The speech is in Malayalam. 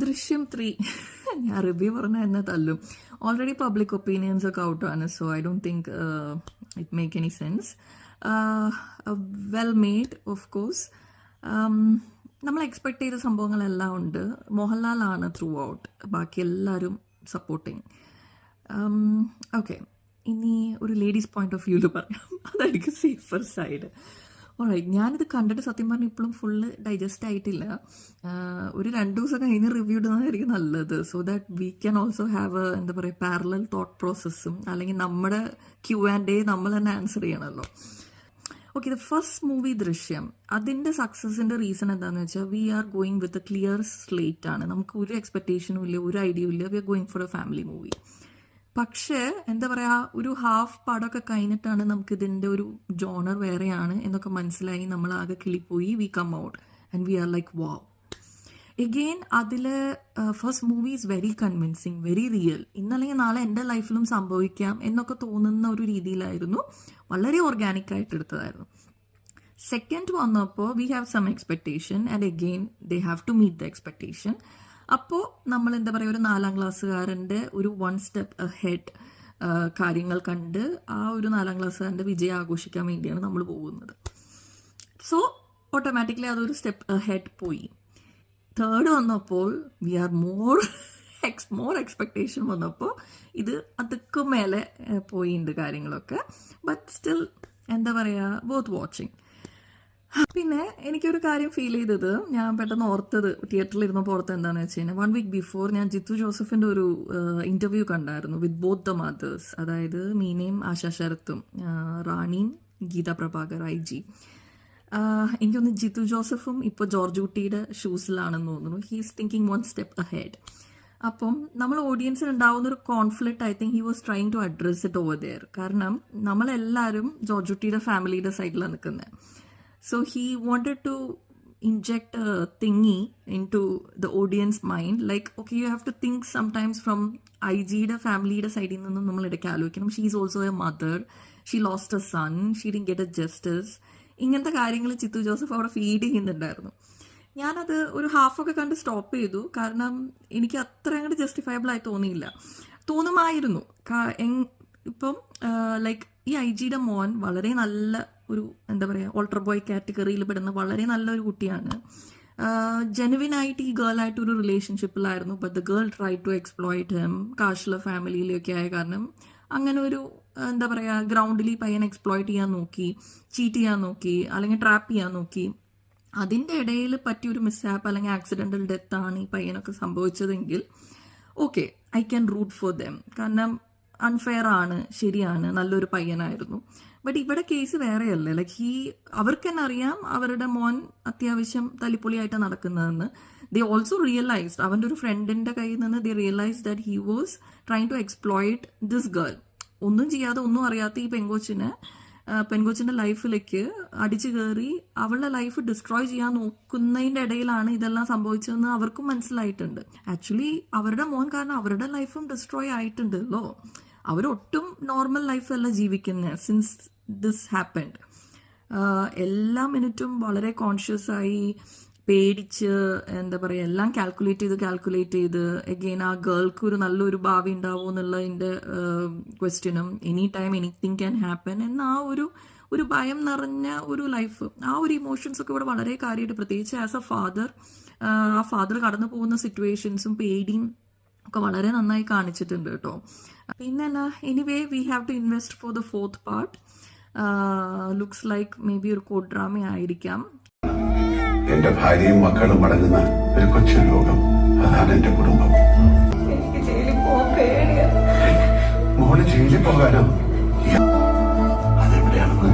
ദൃശ്യം 3 ഞാൻ റിവ്യൂ പറഞ്ഞ എന്നെ തല്ലും. ഓൾറെഡി പബ്ലിക് ഒപ്പീനിയൻസ് ഒക്കെ ഔട്ടാണ്. So I don't think it make any sense. Well made of course. നമ്മൾ എക്സ്പെക്ട് ചെയ്ത സംഭവങ്ങളെല്ലാം ഉണ്ട്. മോഹൻലാലാണ് ത്രൂ ഔട്ട്, ബാക്കി എല്ലാവരും സപ്പോർട്ടിങ്. ഓക്കെ, ഇനി ഒരു ലേഡീസ് പോയിന്റ് ഓഫ് വ്യൂവിൽ പറയാം, അതായിരിക്കും സേഫർ സൈഡ്. ഓൾറൈറ്റ്, ഞാനിത് കണ്ടിട്ട് സത്യം പറഞ്ഞാൽ ഇപ്പോഴും ഫുള്ള് ഡൈജസ്റ്റ് ആയിട്ടില്ല. ഒരു 2 ദിവസം കഴിഞ്ഞ് റിവ്യൂ ഇടുന്നതായിരിക്കും നല്ലത്. So that we can also have എന്താ പറയുക പാരലൽ തോട്ട് പ്രോസസ്സും, അല്ലെങ്കിൽ നമ്മുടെ Q&A നമ്മൾ തന്നെ ആൻസർ ചെയ്യണമല്ലോ. ഓക്കെ, ദ ഫസ്റ്റ് മൂവി ദൃശ്യം, അതിൻ്റെ സക്സസിൻ്റെ റീസൺ എന്താണെന്ന് വെച്ചാൽ we are going with a clear slate ആണ്. നമുക്ക് ഒരു എക്സ്പെക്ടേഷനും ഇല്ല, ഒരു ഐഡിയയും ഇല്ല. We are going for a family movie. പക്ഷേ എന്താ പറയുക, ഒരു ഹാഫ് പടമൊക്കെ കഴിഞ്ഞിട്ടാണ് നമുക്ക് ഇതിൻ്റെ ഒരു ജോണർ വേറെയാണ് എന്നൊക്കെ മനസ്സിലായി. നമ്മൾ ആകെ കിളിപ്പോയി. We come out and we are like wow. Again അതിൽ first movie is very convincing, very real. ഇന്നല്ലെങ്കിൽ നാളെ എൻ്റെ ലൈഫിലും സംഭവിക്കാം എന്നൊക്കെ തോന്നുന്ന ഒരു രീതിയിലായിരുന്നു. വളരെ ഓർഗാനിക് ആയിട്ട് എടുത്തതായിരുന്നു. സെക്കൻഡ് വന്നപ്പോൾ we have some expectation and again they have to meet the expectation. അപ്പോൾ നമ്മൾ എന്താ പറയുക, ഒരു 4ാം ക്ലാസ്സുകാരൻ്റെ ഒരു 1 സ്റ്റെപ്പ് അഹെഡ് കാര്യങ്ങൾ കണ്ട് ആ ഒരു 4ാം ക്ലാസ്സുകാരൻ്റെ വിജയം ആഘോഷിക്കാൻ വേണ്ടിയാണ് നമ്മൾ പോകുന്നത്. സോ ഓട്ടോമാറ്റിക്കലി അതൊരു സ്റ്റെപ്പ് അഹെഡ് പോയി. തേർഡ് വന്നപ്പോൾ വി ആർ മോർ എക്സ്പെക്ടേഷൻ വന്നപ്പോൾ ഇത് അതൊക്കെ മേലെ പോയിട്ടുണ്ട് കാര്യങ്ങളൊക്കെ. ബട്ട് സ്റ്റിൽ എന്താ പറയുക, ബോത്ത് വാച്ചിങ്. പിന്നെ എനിക്കൊരു കാര്യം ഫീൽ ചെയ്തത്, ഞാൻ പെട്ടെന്ന് ഓർത്തത് തിയേറ്ററിൽ ഇരുന്നപ്പോൾ ഓർത്ത് എന്താണെന്ന് വെച്ച് കഴിഞ്ഞാൽ 1 വീക്ക് ബിഫോർ ഞാൻ ജിത്തു ജോസഫിൻ്റെ ഒരു ഇൻ്റർവ്യൂ കണ്ടായിരുന്നു വിത്ത് ബോത്ത് ദ മദേഴ്സ്. അതായത് മീനയും ആശാ ശരത്തും റാണിയും ഗീത പ്രഭാകർ IG. എനിക്കൊന്ന് ജിത്തു ജോസഫും ഇപ്പോൾ ജോർജ് കുട്ടിയുടെ ഷൂസിലാണെന്ന് തോന്നുന്നു. He is thinking 1 step ahead. അപ്പം നമ്മൾ ഓഡിയൻസിന് ഉണ്ടാവുന്ന ഒരു conflict, I think he was trying to address it over there. കാരണം നമ്മളെല്ലാവരും ജോർജ് കുട്ടിയുടെ ഫാമിലിയുടെ സൈഡിലാണ് നിൽക്കുന്നത്. So he wanted to inject a thingy into the audience mind, like okay, you have to think sometimes from IG-യുടെ ഫാമിലിയുടെ സൈഡിൽ നിന്നും നമ്മൾ ഇടയ്ക്ക് ആലോചിക്കണം. She is also A mother, she lost a son, she didn't get A justice. ഇങ്ങനത്തെ കാര്യങ്ങൾ ചിത്തു ജോസഫ് അവിടെ ഫീഡ് ചെയ്യുന്നുണ്ടായിരുന്നു. ഞാനത് ഒരു ഹാഫൊക്കെ കണ്ട് സ്റ്റോപ്പ് ചെയ്തു. കാരണം എനിക്ക് അത്ര അങ്ങോട്ട് ജസ്റ്റിഫയബിൾ ആയി തോന്നുമായിരുന്നു. ഇപ്പം ലൈക്ക് ഈ IG-യുടെ മോൻ വളരെ നല്ല ഒരു എന്താ പറയുക ഓൾട്ടർ ബോയ് കാറ്റഗറിയിൽ പെടുന്ന വളരെ നല്ലൊരു കുട്ടിയാണ്. ജെനുവിനായിട്ട് ഈ ഗേളായിട്ട് ഒരു റിലേഷൻഷിപ്പിലായിരുന്നു. But the girl try to exploit him. കാശുള്ള ഫാമിലിയിലൊക്കെ ആയ കാരണം അങ്ങനെ ഒരു എന്താ പറയുക ഗ്രൗണ്ടിൽ ഈ പയ്യനെ എക്സ്പ്ലോയിറ്റ് ചെയ്യാൻ നോക്കി, ചീറ്റ് ചെയ്യാൻ നോക്കി, അല്ലെങ്കിൽ ട്രാപ്പ് ചെയ്യാൻ നോക്കി. അതിൻ്റെ ഇടയിൽ പറ്റിയൊരു മിസ്ഹാപ്പ് അല്ലെങ്കിൽ ആക്സിഡൻ്റൽ ഡെത്താണ് ഈ പയ്യനൊക്കെ സംഭവിച്ചതെങ്കിൽ okay, I can root for them. കാരണം അൺഫെയർ ആണ്, ശരിയാണ്, നല്ലൊരു പയ്യനായിരുന്നു. ബട്ട് ഇവിടെ കേസ് വേറെയല്ലേ. ലൈക്ക് അവർക്ക് തന്നെ അറിയാം അവരുടെ മോൻ അത്യാവശ്യം തല്ലിപ്പൊളിയായിട്ട് നടക്കുന്നതെന്ന്. ദേ ഓൾസോ റിയലൈസ്ഡ്, അവൻ്റെ ഒരു ഫ്രണ്ടിൻ്റെ കയ്യിൽ നിന്ന് they realise that he was trying to exploit this girl. ഒന്നും ചെയ്യാതെ ഒന്നും അറിയാത്ത ഈ പെൺകൊച്ചിൻ്റെ ലൈഫിലേക്ക് അടിച്ചു കയറി അവളുടെ ലൈഫ് ഡിസ്ട്രോയ് ചെയ്യാൻ നോക്കുന്നതിൻ്റെ ഇടയിലാണ് ഇതെല്ലാം സംഭവിച്ചതെന്ന് അവർക്കും മനസ്സിലായിട്ടുണ്ട്. ആക്ച്വലി അവരുടെ മോൻ കാരണം അവരുടെ ലൈഫും ഡിസ്ട്രോയ് ആയിട്ടുണ്ടല്ലോ. അവരൊട്ടും നോർമൽ ലൈഫല്ല ജീവിക്കുന്നത് സിൻസ് ദിസ് ഹാപ്പൻഡ്. എല്ലാ മിനിറ്റും വളരെ കോൺഷ്യസ് ആയി, പേടിച്ച്, എന്താ പറയുക, എല്ലാം കാൽക്കുലേറ്റ് ചെയ്ത് എഗെയിൻ ആ ഗേൾക്ക് ഒരു നല്ലൊരു ഭാവി ഉണ്ടാവുമോ എന്നുള്ളതിൻ്റെ ക്വസ്റ്റ്യനും, any time anything can happen എന്ന ആ ഒരു ഭയം നിറഞ്ഞ ഒരു ലൈഫ്. ആ ഒരു ഇമോഷൻസ് ഒക്കെ ഇവിടെ വളരെ കാര്യമായിട്ട്, പ്രത്യേകിച്ച് ആസ് എ ഫാദർ, ആ ഫാദർ കടന്നു പോകുന്ന സിറ്റുവേഷൻസും പേടിയും ഒക്കെ വളരെ നന്നായി കാണിച്ചിട്ടുണ്ട് കേട്ടോ. പിന്നെ anyway we have to invest for the 4th part. Looks like maybe ഒരു കോഡ് ഡ്രാമ ആയിരിക്കാം. എന്റെ ഭാര്യയും മക്കളും അടങ്ങുന്ന ഒരു കൊച്ചു ലോകം, അതാണ് എന്റെ കുടുംബം. എനിക്ക് ജയിലിൽ പോകാൻ പേടിയാണ്. മോള് ജയിലിൽ പോകാനോ? അതെവിടെയാണെന്ന്